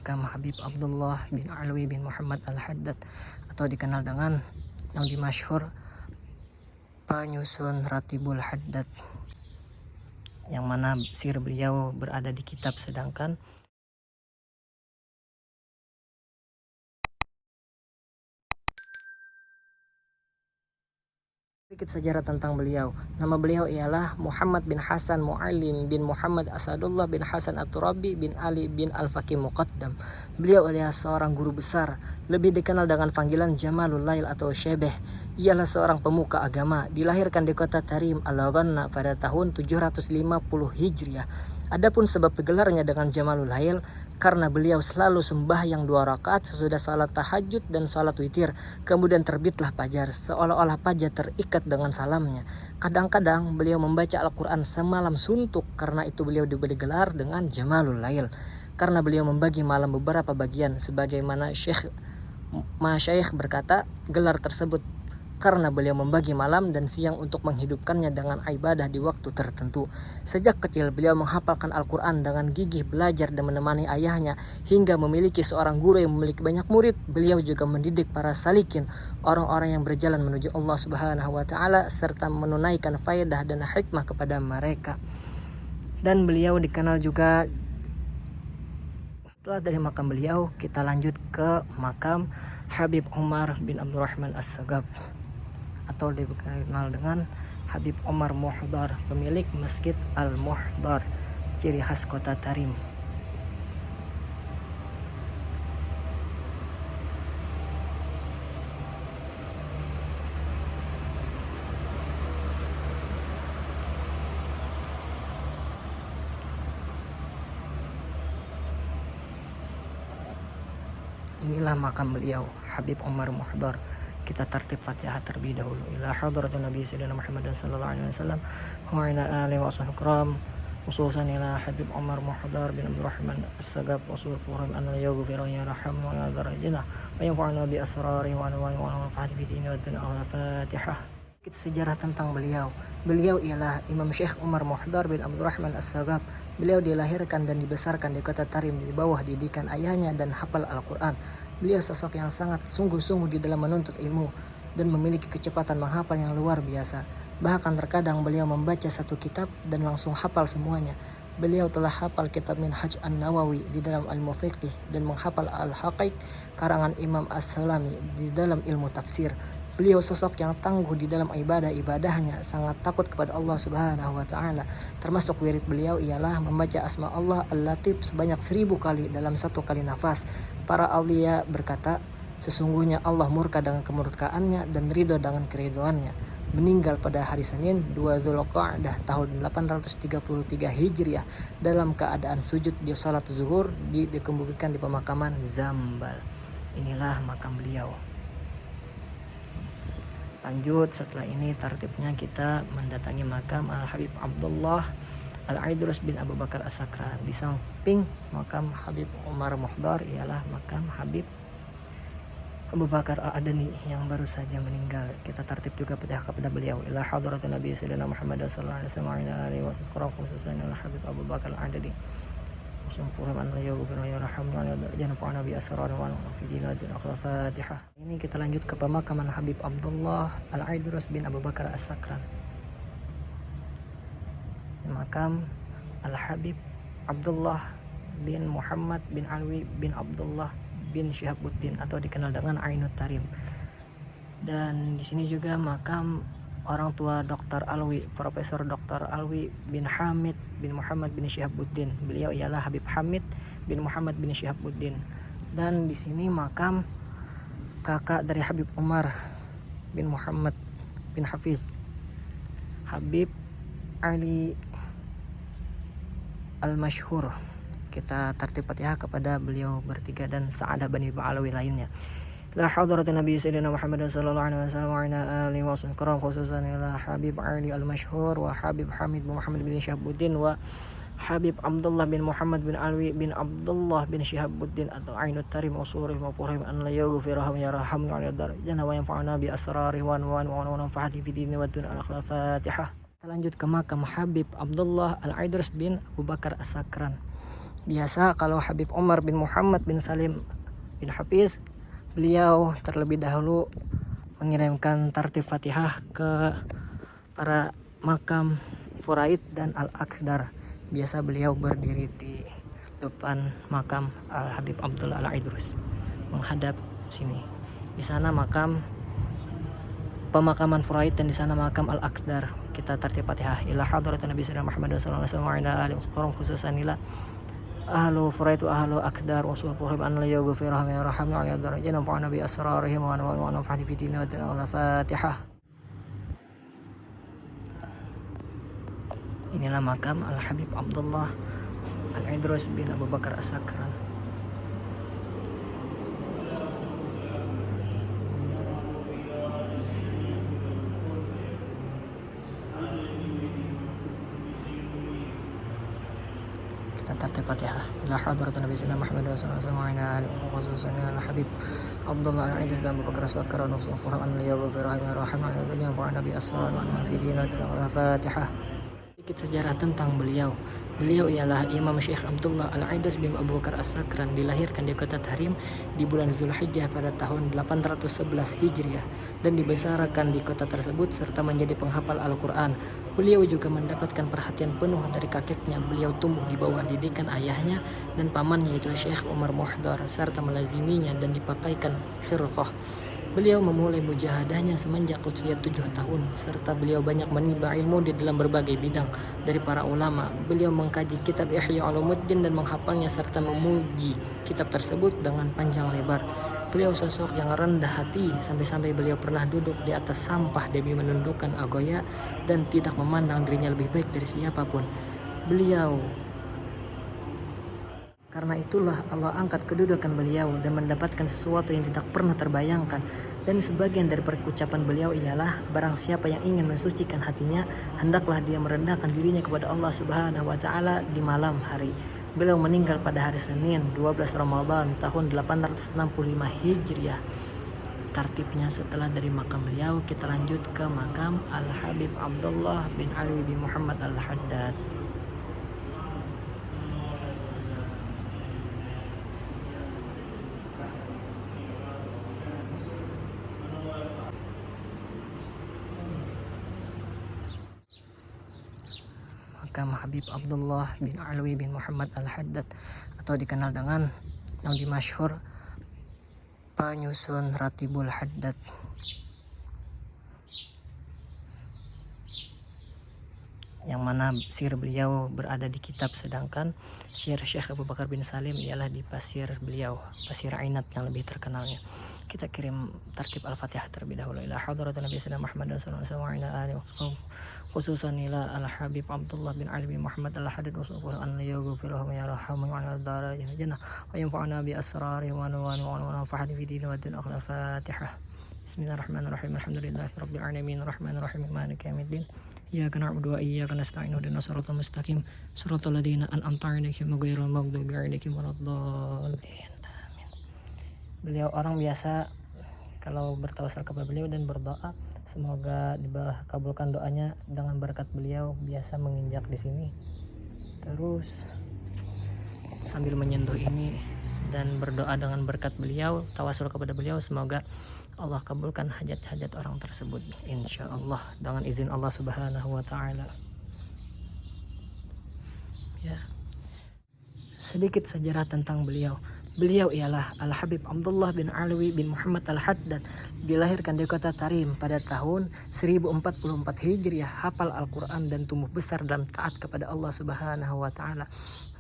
makam Habib Abdullah bin Alwi bin Muhammad Al-Haddad atau dikenal dengan yang dimasyhur penyusun Ratibul Haddad, yang mana sir beliau berada di kitab, sedangkan sedikit sejarah tentang beliau. Nama beliau ialah Muhammad bin Hasan Mu'allim bin Muhammad Asadullah bin Hasan At-Turabi bin Ali bin Al-Faqih Muqaddam. Beliau adalah seorang guru besar, lebih dikenal dengan panggilan Jamalul Lail atau Syebeh. Ialah seorang pemuka agama, dilahirkan di kota Tarim Al-Ghanna pada tahun 750 Hijriah. Adapun sebab tergelarnya dengan Jamalul Lail karena beliau selalu sembahyang 2 rakaat sesudah salat tahajud dan salat witir. Kemudian terbitlah fajar, seolah-olah fajar terikat dengan salamnya. Kadang-kadang beliau membaca Al-Quran semalam suntuk, karena itu beliau diberi gelar dengan Jamalul Lail. Karena beliau membagi malam beberapa bagian, sebagaimana Masyayikh berkata, gelar tersebut karena beliau membagi malam dan siang untuk menghidupkannya dengan ibadah di waktu tertentu. Sejak kecil beliau menghafalkan Al-Quran dengan gigih belajar dan menemani ayahnya hingga memiliki seorang guru yang memiliki banyak murid. Beliau juga mendidik para salikin, orang-orang yang berjalan menuju Allah Subhanahu wa Ta'ala, serta menunaikan faedah dan hikmah kepada mereka. Dan beliau dikenal juga. Setelah dari makam beliau, kita lanjut ke makam Habib Umar bin Abdurrahman As-Sagaf atau dikenal dengan Habib Umar Muhdar, pemilik Masjid Al-Muhdar, ciri khas kota Tarim. Inilah makam beliau, Habib Umar Muhdar. Kita tertib Fatihah terlebih dahulu. Ila hadratin Nabi Sayyidina Muhammad sallallahu alaihi wasallam wa ila alihi wa sahbihi kiram, khususan ila Habib Umar Muhdar bin Abdurrahman As-Sagaf wa sulhurhum an yaghfira ya rahmu wa darajana wa yanfa'una bi asrari wa anwa'i wa manfaati bi dini wa dunya. Al-Fatihah. Sejarah tentang beliau. Beliau ialah Imam Syekh Umar Muhdar bin Abdurrahman As-Sagaf. Beliau dilahirkan dan dibesarkan di kota Tarim di bawah didikan ayahnya dan hafal Al-Quran. Beliau sosok yang sangat sungguh-sungguh di dalam menuntut ilmu dan memiliki kecepatan menghafal yang luar biasa. Bahkan terkadang beliau membaca satu kitab dan langsung hafal semuanya. Beliau telah hafal kitab Minhaj An-Nawawi di dalam Al-Mufiqih dan menghafal Al-Haqiq karangan Imam As-Salami di dalam ilmu tafsir. Beliau sosok yang tangguh di dalam ibadah-ibadahnya, sangat takut kepada Allah Subhanahu wa Ta'ala. Termasuk wirid beliau ialah membaca asma Allah Al-Latif sebanyak 1000 kali dalam satu kali nafas. Para aulia berkata, sesungguhnya Allah murka dengan kemurkaannya dan ridho dengan keridoannya. Meninggal pada hari Senin 2 Dzulqa'dah tahun 833 Hijriah dalam keadaan sujud di salat zuhur dikebumikan di pemakaman Zambal. Inilah makam beliau. Lanjut, setelah ini tertibnya kita mendatangi makam Al-Habib Abdullah Al-Aidrus bin Abu Bakar As-Sakran. Di samping makam Habib Umar Muhdar ialah makam Habib Abu Bakar Al-Adani yang baru saja meninggal. Kita tertib juga kepada beliau. Ila hadratin Nabi Sayyidina Muhammad sallallahu alaihi wasallam wa qur'an khususan Al-Habib Abu Bakar Al-Adani. Ini kita lanjut ke pemakaman Habib Abdullah Al-Aidrus bin Abu Bakar As-Sakran. Makam Al-Habib Abdullah bin Muhammad bin Alwi bin Abdullah bin Syihabuddin atau dikenal dengan Ainut Tarim. Dan di sini juga makam orang tua Dr. Alwi, Profesor Dr. Alwi bin Hamid bin Muhammad bin Syihabuddin. Beliau ialah Habib Hamid bin Muhammad bin Syihabuddin. Dan di sini makam kakak dari Habib Umar bin Muhammad bin Hafiz, Habib Ali Al-Masyhur. Kita tertib Fatihah kepada beliau bertiga dan Sa'adah Bani Ba'alawi lainnya. La hadratin Nabi Sayyidina Muhammad sallallahu alaihi wasallam wa ala alihi wa sahbihi kiram, khususan ila Habib Ali Al-Masyhur wa Habib Hamid bin Muhammad bin Syihabuddin wa Habib Abdullah bin Muhammad bin Alwi bin Abdullah bin Syihabuddin atau Ainut Tarim usurih wa purhim an la yaghfirahum yarhamni wa yadarjana wa yanfa'una bi asrari wa manfa'ati fi dini wa dunya. Al-Fatihah. Kita lanjut ke makam Habib Abdullah Al-Aidrus bin Abu Bakar As-Sakran. Biasa kalau Habib Umar bin Muhammad bin Salim bin Hafiz, beliau terlebih dahulu mengirimkan tartib Fatihah ke para makam Furaid dan Al-Akhdar. Biasa beliau berdiri di depan makam Al-Habib Abdullah Al-Idrus, menghadap sini. Di sana makam pemakaman Furaid dan di sana makam Al-Akhdar. Kita tartib Fatihah ila hadratin Nabi Muhammad sallallahu alaihi wasallam wa ala alihi wasallam, khususan ila ahlu Furaid wa ahlu Akhdar wa sulhum an la yaghfirahum ya rahmanu ya darajana wa nabi asrarihim wa nafa'ani fi dinina wa al-Fatihah. Inilah makam Al-Habib Abdullah Al-Idrus bin Abu Bakar As-Sakran. Kita tartib Fatihah ila hadratin Nabi Muhammad sallallahu alaihi wasallam, khususan Al-Habib Abdullah Al-Idrus bin Abu Bakar As-Sakran wa sulhum an la yaghfirahum ya rahmanu wa nabi asrarihim fi dinina wa al-Fatihah. Sedikit sejarah tentang beliau. Beliau ialah Imam Syekh Abdullah Al-Idrus bin Abu Bakar As-Sakran, dilahirkan di kota Tarim di bulan Zulhijjah pada tahun 811 Hijriah dan dibesarkan di kota tersebut serta menjadi penghafal Al-Quran. Beliau juga mendapatkan perhatian penuh dari kakeknya. Beliau tumbuh di bawah didikan ayahnya dan pamannya yaitu Syekh Umar Muhdar serta melaziminya dan dipakaikan khirqah. Beliau memulai mujahadahnya semenjak usia 7 tahun serta beliau banyak menimba ilmu di dalam berbagai bidang dari para ulama. Beliau mengkaji kitab Ihya Ulumuddin dan menghafalnya serta memuji kitab tersebut dengan panjang lebar. Beliau sosok yang rendah hati sampai-sampai beliau pernah duduk di atas sampah demi menundukkan agoya dan tidak memandang dirinya lebih baik dari siapapun. Karena itulah Allah angkat kedudukan beliau dan mendapatkan sesuatu yang tidak pernah terbayangkan. Dan sebagian dari perucapan beliau ialah, barang siapa yang ingin mensucikan hatinya, hendaklah dia merendahkan dirinya kepada Allah Subhanahu wa Ta'ala di malam hari. Beliau meninggal pada hari Senin 12 Ramadan tahun 865 Hijriah. Tartibnya setelah dari makam beliau kita lanjut ke makam Al-Habib Abdullah bin Ali bin Muhammad Al-Haddad. Makam Habib Abdullah bin Alwi bin Muhammad Al-Haddad atau dikenal dengan yang dimasyhur penyusun Ratibul Haddad. Yang mana sir beliau berada di kitab, sedangkan sir Syekh Abu Bakar bin Salim ialah di pasir beliau, pasir Ainat yang lebih terkenalnya. Kita kirim tartib Al-Fatihah terlebih dahulu ila hadratin Nabi Muhammad sallallahu alaihi wasallam, khususan ila Al-Habib Abdullah bin Ali bin Muhammad Al-Haddad wa sallallahu an yaghfirahum ya rahman wa ala darajana wa yanfa'una bi asrarihim wa nafa'ana fi dinina wa al-Fatihah. Bismillahirrahmanirrahim. Alhamdulillahirabbil alamin arrahmanir rahim maliki yaumiddin. Iyyaka na'budu wa iyyaka nasta'in ihdinas siratal mustaqim siratal ladzina an'amta 'alaihim ghairil maghdubi 'alaihim waladdallin. Amin. Beliau orang biasa kalau bertawassul kepada beliau dan berdoa semoga dikabulkan doanya dengan berkat beliau, biasa menginjak di sini terus sambil menyentuh ini dan berdoa dengan berkat beliau, tawassul kepada beliau, semoga Allah kabulkan hajat-hajat orang tersebut insya Allah dengan izin Allah Subhanahu wa Ta'ala. Ya, sedikit sejarah tentang beliau. Beliau ialah Al-Habib Abdullah bin Alwi bin Muhammad Al-Haddad, dilahirkan di kota Tarim pada tahun 1044 Hijriah, hafal Al-Quran dan tumbuh besar dalam taat kepada Allah Subhanahu wa Ta'ala.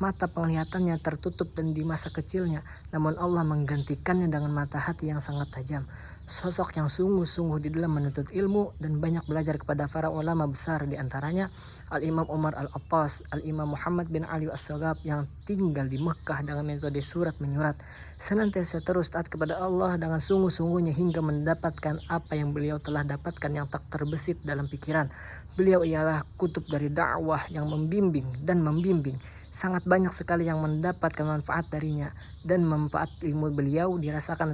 Mata penglihatannya tertutup dan di masa kecilnya, namun Allah menggantikannya dengan mata hati yang sangat tajam. Sosok yang sungguh-sungguh di dalam menuntut ilmu dan banyak belajar kepada para ulama besar, di antaranya Al-Imam Umar Al-Attas, Al-Imam Muhammad bin Ali As-Sagab yang tinggal di Mekah dengan metode surat menyurat. Senantiasa terus taat kepada Allah dengan sungguh-sungguhnya hingga mendapatkan apa yang beliau telah dapatkan yang tak terbesit dalam pikiran. Beliau ialah kutub dari dakwah yang membimbing dan membimbing. Sangat banyak sekali yang mendapatkan manfaat darinya dan manfaat ilmu beliau dirasakan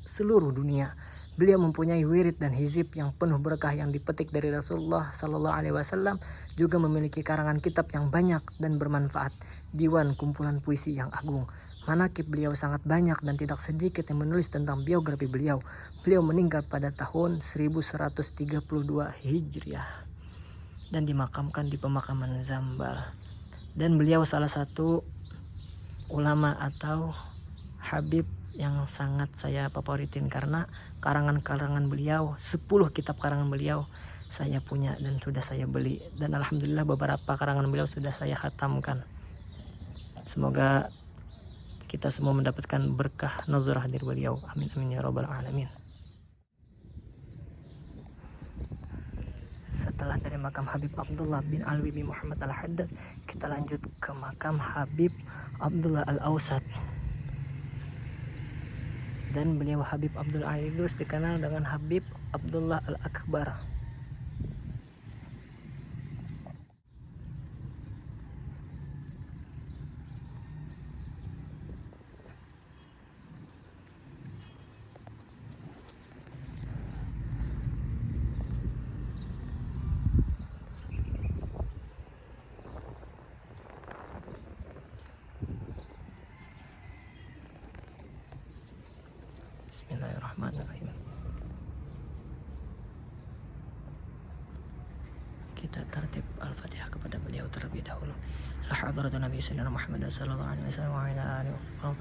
seluruh dunia. Beliau mempunyai wirid dan hizib yang penuh berkah yang dipetik dari Rasulullah Sallallahu Alaihi Wasallam. Juga memiliki karangan kitab yang banyak dan bermanfaat. Diwan kumpulan puisi yang agung. Manakib beliau sangat banyak dan tidak sedikit yang menulis tentang biografi beliau. Beliau meninggal pada tahun 1132 Hijriah dan dimakamkan di pemakaman Zambal. Dan beliau salah satu ulama atau habib yang sangat saya favoritin karena karangan-karangan beliau, 10 kitab karangan beliau saya punya dan sudah saya beli, dan alhamdulillah beberapa karangan beliau sudah saya khatamkan. Semoga kita semua mendapatkan berkah nazarah dari beliau, amin amin ya rabbal alamin. Setelah dari makam Habib Abdullah bin Alwi bin Muhammad Al-Haddad, kita lanjut ke makam Habib Abdullah Al-Awsat. Dan beliau Habib Abdullah Al-Idrus dikenal dengan Habib Abdullah Al-Akbar. Bismillahirrahmanirrahim. Kita tertib Al-Fatihah kepada beliau terlebih dahulu. La hadratu Nabi Sayyidina Muhammad sallallahu alaihi wasallam wa ala alihi wa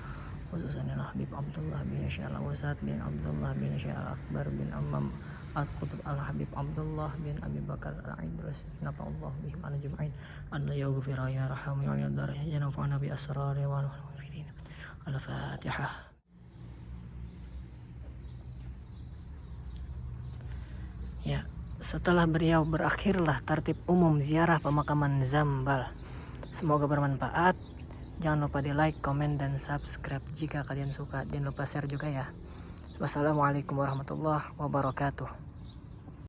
khususnya Habib Abdullah bin Syekh Al-Awsat bin Abdullah bin Syekh Al-Akbar bin Ammam Al-Qutb Al-Habib Abdullah bin Abi Bakar Al-Idrus nafa'allah bihim ala jum'ain an la yaghfira ya rahamu ya darah ya nafa'ana bi asrari wa al-mu'minin. Al-Fatihah. Ya, setelah beliau berakhirlah tertib umum ziarah pemakaman Zambal. Semoga bermanfaat. Jangan lupa di like, komen, dan subscribe jika kalian suka. Jangan lupa share juga ya. Wassalamualaikum warahmatullahi wabarakatuh.